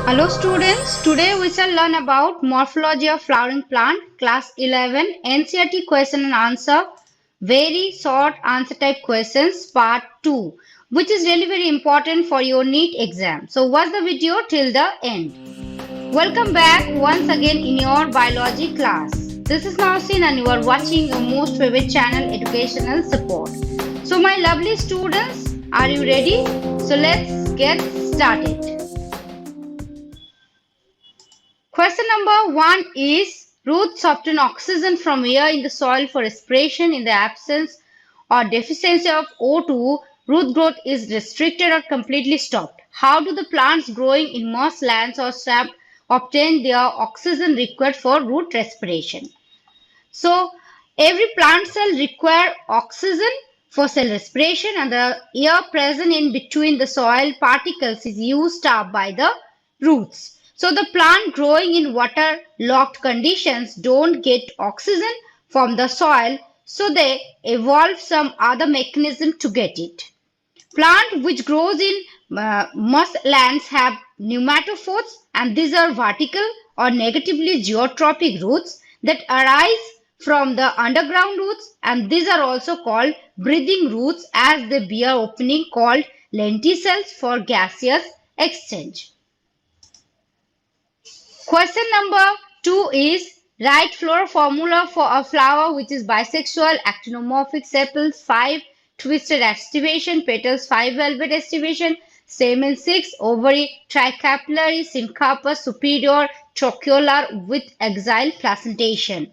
Hello students, today we shall learn about Morphology of Flowering Plant, Class 11, NCERT Question and Answer, very short answer type questions, part 2, which is really very important for your NEET exam. So watch the video till the end. Welcome back once again in your biology class. This is Nowsin and you are watching your most favorite channel, Educational Support. So my lovely students, are you ready? So let's get started. Question number 1 is roots obtain oxygen from air in the soil for respiration. In the absence or deficiency of O2, root growth is restricted or completely stopped. How do the plants growing in marshlands or swamp obtain their oxygen required for root respiration? So every plant cell require oxygen for cell respiration, and the air present in between the soil particles is used up by the roots. So the plant growing in water-locked conditions don't get oxygen from the soil, so they evolve some other mechanism to get it. Plant which grows in marshlands have pneumatophores, and these are vertical or negatively geotropic roots that arise from the underground roots, and these are also called breathing roots as they bear opening called lenticels for gaseous exchange. Question number 2 is write floral formula for a flower which is bisexual, actinomorphic, sepals 5, twisted aestivation, petals 5, valvate aestivation, stamens 6, ovary tricapillary, syncarpus superior, trochlear with axile placentation.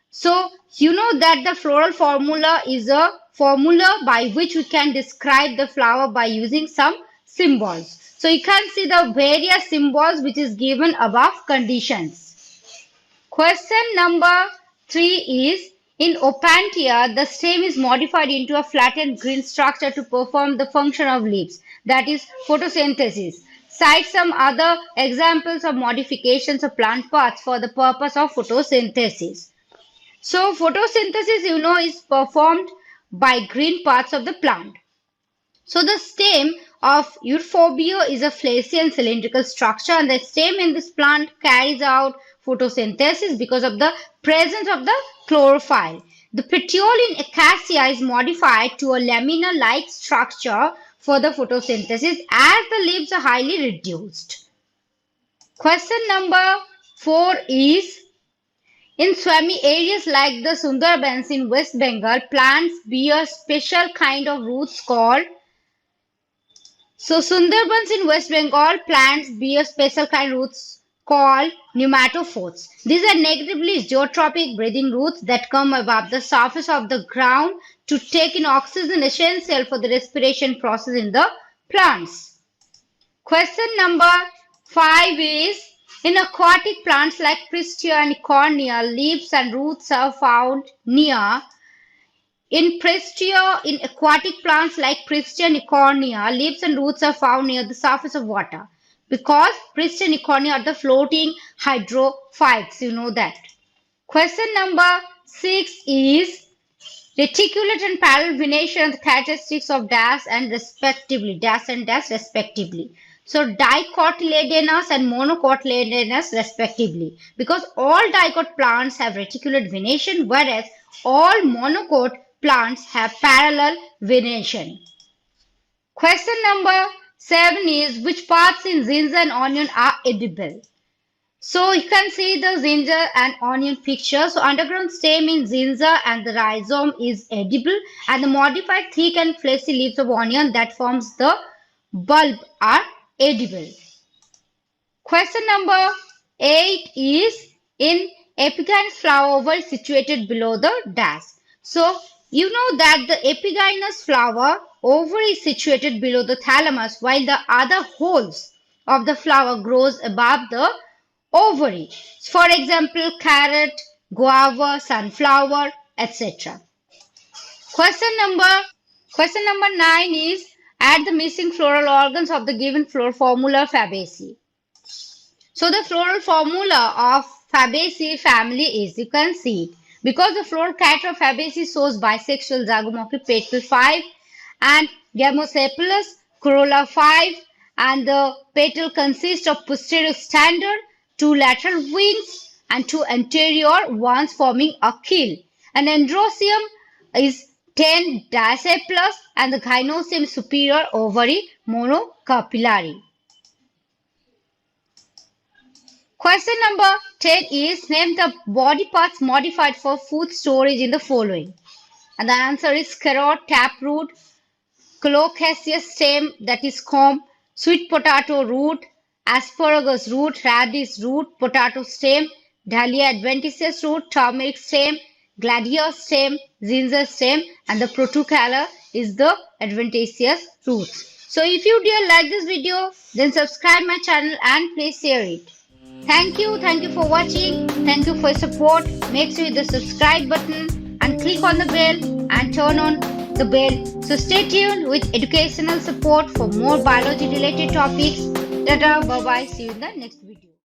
So you know that the floral formula is a formula by which we can describe the flower by using some symbols. So you can see the various symbols which is given above conditions. Question number 3 is in Opuntia, the stem is modified into a flattened green structure to perform the function of leaves, that is photosynthesis. Cite some other examples of modifications of plant parts for the purpose of photosynthesis. So photosynthesis, you know, is performed by green parts of the plant. So the stem of Euphorbia is a fleshy and cylindrical structure, and the stem in this plant carries out photosynthesis because of the presence of the chlorophyll. The petiole in Acacia is modified to a lamina-like structure for the photosynthesis as the leaves are highly reduced. Question number 4 is in swampy areas like the sunderbans in West Bengal, plants bear special kind of roots called Sundarbans in West Bengal, plants bear special kind roots called pneumatophores. These are negatively geotropic breathing roots that come above the surface of the ground to take in oxygen essential for the respiration process in the plants. Question number 5 is in aquatic plants like Pristia and Cornea, leaves and roots are found near. In aquatic plants like Pristia and Cornea, leaves and roots are found near the surface of water because Pristia and Cornea are the floating hydrophytes. You know that. Question number 6 is reticulate and parallel venation are the characteristics of dash and dash respectively. So dicotyledonous and monocotyledonous respectively, because all dicot plants have reticulate venation, whereas all monocot plants have parallel venation. Question number 7 is which parts in ginger and onion are edible? So you can see the ginger and onion picture. So underground stem in ginger and the rhizome is edible, and the modified thick and fleshy leaves of onion that forms the bulb are edible. Question number 8 is in epigynous flower ovary situated below the dash. So you know that the epigynous flower ovary is situated below the thalamus while the other holes of the flower grows above the ovary. For example, carrot, guava, sunflower, etc. Question number 9 is add the missing floral organs of the given floral formula Fabaceae. So the floral formula of Fabaceae family is, you can see, because the floral character of Fabaceae shows bisexual zygomorphic petal 5 and gamosepalous corolla 5 And the petal consists of posterior stander, two lateral wings, and two anterior ones forming a keel. An androecium is 10 disepals and the gynosium superior ovary monocarpellary. Question number 10 is name the body parts modified for food storage in the following. And the answer is carrot, taproot, colocasia stem, that is comb, sweet potato root, asparagus root, radish root, potato stem, dahlia adventices root, turmeric stem, gladiolus stem, ginger stem, and the protucala is the adventitious roots. So if you dear like this video, then subscribe my channel and please share it. Thank you for watching. Thank you for your support. Make sure you hit the subscribe button and click on the bell and turn on the bell. So stay tuned with educational support for more biology related topics. Bye bye. See you in the next video.